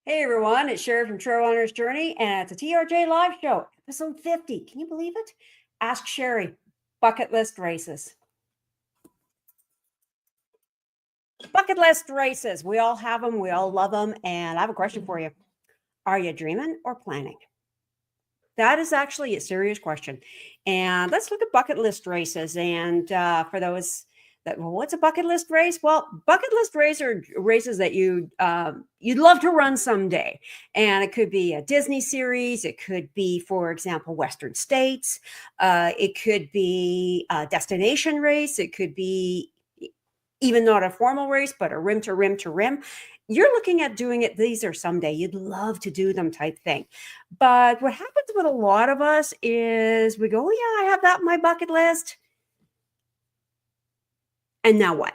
Hey everyone, it's Sherry from Trail Runner's Journey, and it's a TRJ live show, episode 50. Can you believe it? Ask Sherry, bucket list races. Bucket list races. We all have them, we all love them, and I have a question for you. Are you dreaming or planning? That is actually a serious question. And let's look at bucket list races. And for those that, well, what's a bucket list race? Well, bucket list race are races that you'd love to run someday. And it could be a Disney series. It could be, for example, Western States. It could be a destination race. It could be even not a formal race, but a rim to rim to rim. You're looking at doing it, these are someday, you'd love to do them type thing. But what happens with a lot of us is we go, oh, yeah, I have that on my bucket list. And now what?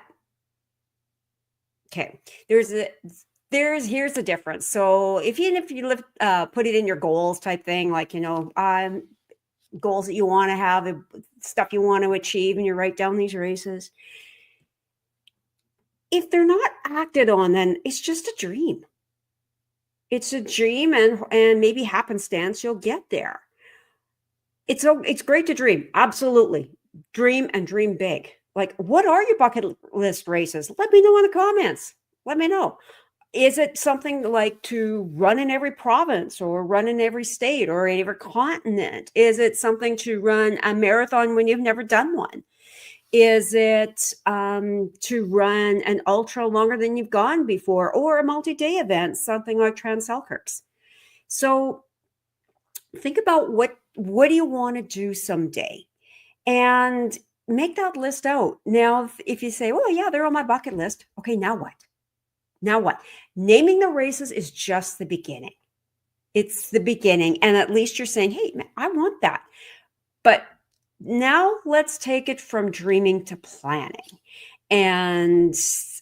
Okay, here's the difference. So if you live, put it in your goals type thing, like, goals that you want to have, stuff you want to achieve, and you write down these races. If they're not acted on, then it's just a dream. It's a dream, and maybe happenstance you'll get there. It's great to dream. Absolutely. Dream and dream big. Like, what are your bucket list races? Let me know in the comments. Let me know. Is it something like to run in every province or run in every state or in every continent? Is it something to run a marathon when you've never done one? Is it to run an ultra longer than you've gone before, or a multi-day event, something like Trans Selkirks? So think about what do you want to do someday, and make that list out. Now, if you say, oh yeah, they're on my bucket list. Okay, now what? Now what? Naming the races is just the beginning. It's the beginning. And at least you're saying, hey, man, I want that. But now let's take it from dreaming to planning. And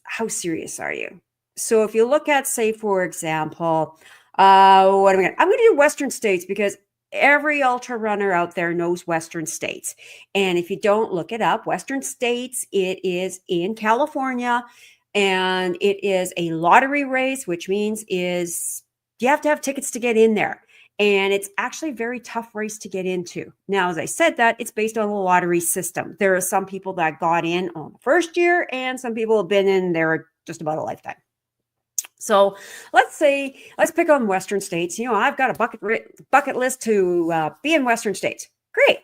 how serious are you? So if you look at, say, for example, what am I going to? I'm going to do Western States, because every ultra runner out there knows Western States. And if you don't, look it up. Western States, it is in California, and it is a lottery race, which means you have to have tickets to get in there. And it's actually a very tough race to get into. Now, as I said that, it's based on a lottery system. There are some people that got in on the first year, and some people have been in there just about a lifetime. So let's pick on Western States. I've got a bucket list to be in Western States. Great.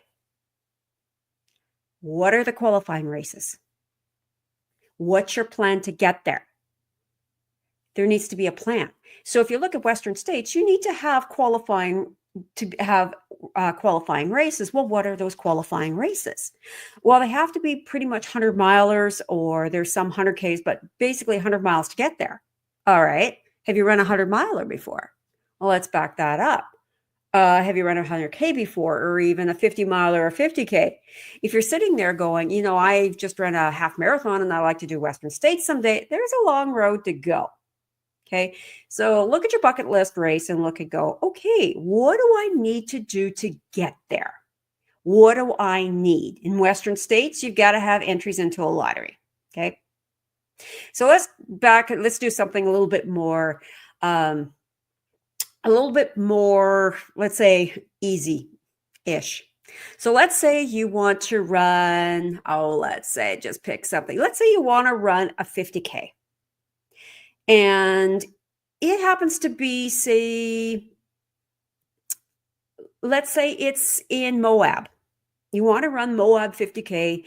What are the qualifying races? What's your plan to get there? There needs to be a plan. So if you look at Western States, you need to have qualifying races. Well, what are those qualifying races? Well, they have to be pretty much 100 milers, or there's some 100Ks, but basically 100 miles to get there. All right. Have you run a 100 miler before? Well, let's back that up. Have you run a 100K before, or even a 50 miler or 50K? If you're sitting there going, I've just run a half marathon and I like to do Western States someday, there's a long road to go. Okay. So look at your bucket list race and look and go, okay, what do I need to do to get there? What do I need? In Western States, you've got to have entries into a lottery. Okay. So let's do something a little bit more, let's say, easy-ish. So let's say you want to run, just pick something. Let's say you want to run a 50K. And it happens to be, let's say it's in Moab. You want to run Moab 50K.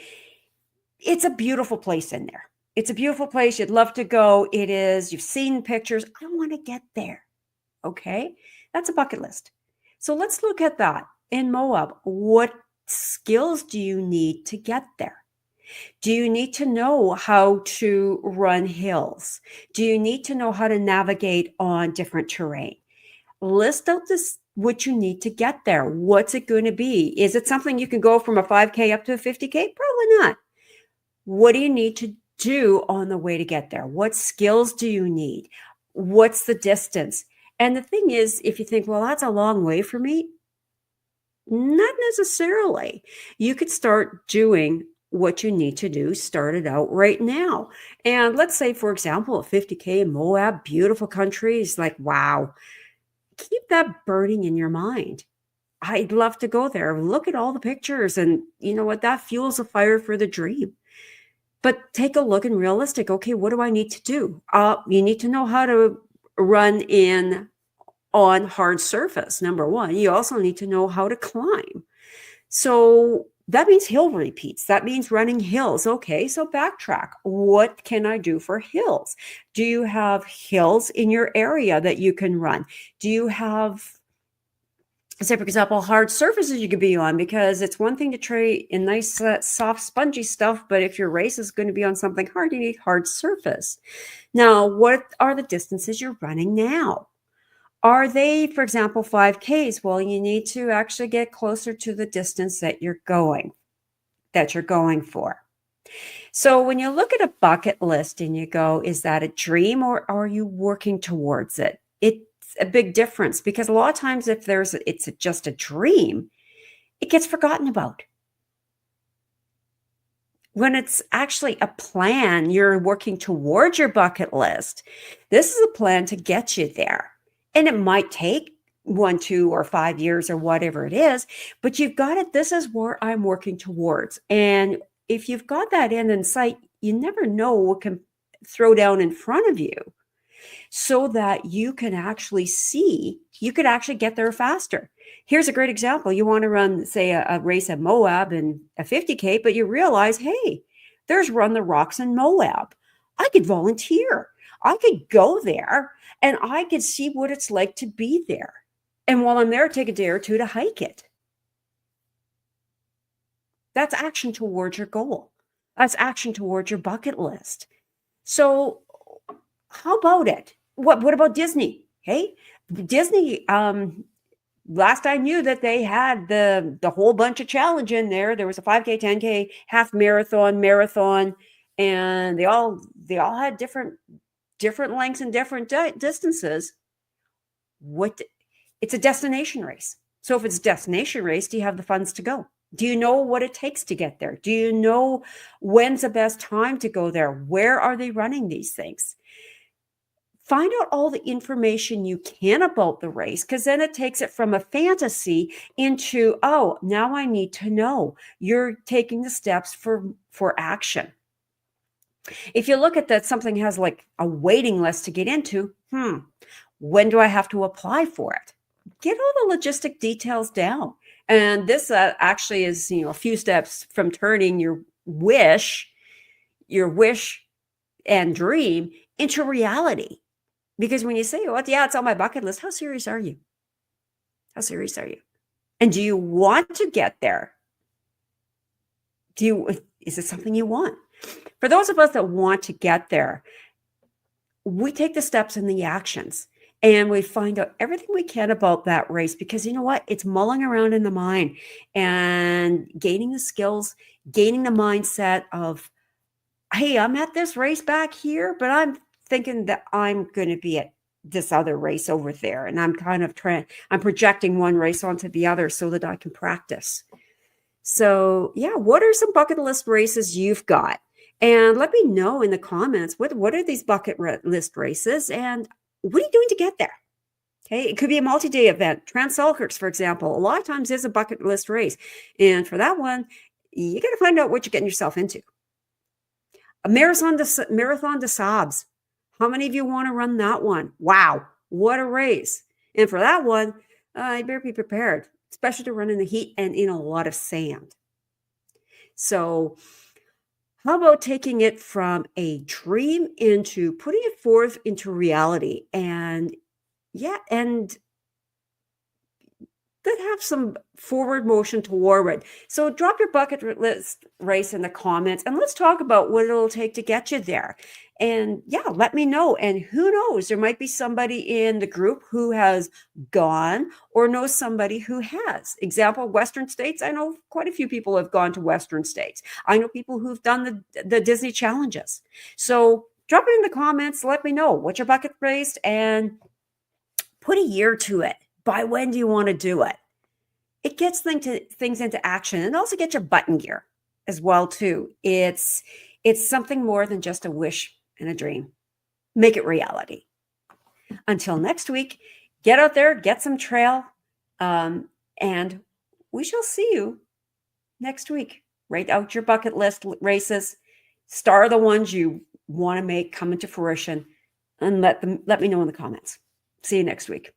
It's a beautiful place in there. It's a beautiful place. You'd love to go. It is. You've seen pictures. I want to get there. Okay. That's a bucket list. So let's look at that in Moab. What skills do you need to get there? Do you need to know how to run hills? Do you need to know how to navigate on different terrain? List out what you need to get there. What's it going to be? Is it something you can go from a 5K up to a 50K? Probably not. What do you need to do on the way to get there? What skills do you need? What's the distance? And the thing is, if you think, well, that's a long way for me, not necessarily. You could start doing what you need to do, start it out right now. And let's say, for example, a 50K in Moab, beautiful country, is like, wow, keep that burning in your mind. I'd love to go there. Look at all the pictures. And you know what? That fuels a fire for the dream. But take a look and realistic. Okay, what do I need to do? You need to know how to run in on hard surface, number one. You also need to know how to climb. So that means hill repeats. That means running hills. Okay, so backtrack. What can I do for hills? Do you have hills in your area that you can run? Do you have, say, for example, hard surfaces you could be on? Because it's one thing to try in nice, soft, spongy stuff, but if your race is going to be on something hard, you need hard surface. Now, what are the distances you're running now? Are they, for example, 5Ks? Well, you need to actually get closer to the distance that you're going for. So when you look at a bucket list and you go, is that a dream or are you working towards it? It's a big difference, because a lot of times if it's just a dream, it gets forgotten about. When it's actually a plan, you're working towards your bucket list. This is a plan to get you there. And it might take 1, 2, or 5 years or whatever it is, but you've got it. This is where I'm working towards. And if you've got that end in sight, you never know what can throw down in front of you, so that you can actually see, you could actually get there faster. Here's a great example. You want to run, say, a race at Moab and a 50K, but you realize, hey, there's Run the Rocks in Moab. I could volunteer. I could go there and I could see what it's like to be there. And while I'm there, take a day or two to hike it. That's action towards your goal. That's action towards your bucket list. So how about it? What about Disney? Hey, Disney, last I knew that they had the whole bunch of challenge in there. There was a 5K, 10K, half marathon, and they all had different lengths and different distances. It's a destination race. So if it's a destination race, do you have the funds to go? Do you know what it takes to get there? Do you know when's the best time to go there? Where are they running these things? Find out all the information you can about the race, because then it takes it from a fantasy into, oh, now I need to know. You're taking the steps for action. If you look at that, something has like a waiting list to get into, when do I have to apply for it? Get all the logistic details down. And this actually is, a few steps from turning your wish and dream into reality. Because when you say, "What? Yeah, it's on my bucket list," how serious are you? How serious are you? And do you want to get there? Is it something you want? For those of us that want to get there, we take the steps and the actions, and we find out everything we can about that race, because you know what? It's mulling around in the mind and gaining the skills, gaining the mindset of, hey, I'm at this race back here, but I'm thinking that I'm going to be at this other race over there. And I'm kind of I'm projecting one race onto the other so that I can practice. So yeah, what are some bucket list races you've got? And let me know in the comments, what are these bucket list races and what are you doing to get there? Okay, it could be a multi-day event. Trans-Selkirks, for example, a lot of times is a bucket list race. And for that one, you got to find out what you're getting yourself into. A Marathon des Sables. How many of you want to run that one? Wow, what a race. And for that one, you better be prepared, especially to run in the heat and in a lot of sand. So how about taking it from a dream into putting it forth into reality? And that have some forward motion toward it. So drop your bucket list race in the comments and let's talk about what it'll take to get you there. And yeah, let me know. And who knows, there might be somebody in the group who has gone or knows somebody who has. Example, Western States. I know quite a few people have gone to Western States. I know people who've done the Disney challenges. So drop it in the comments. Let me know what's your bucket race and put a year to it. By when do you want to do it? It gets things into action and also get your butt in gear. as well too. It's something more than just a wish and a dream. Make it reality. Until next week, get out there, get some trail, and we shall see you next week. Write out your bucket list races, star the ones you want to make come into fruition, and let me know in the comments. See you next week.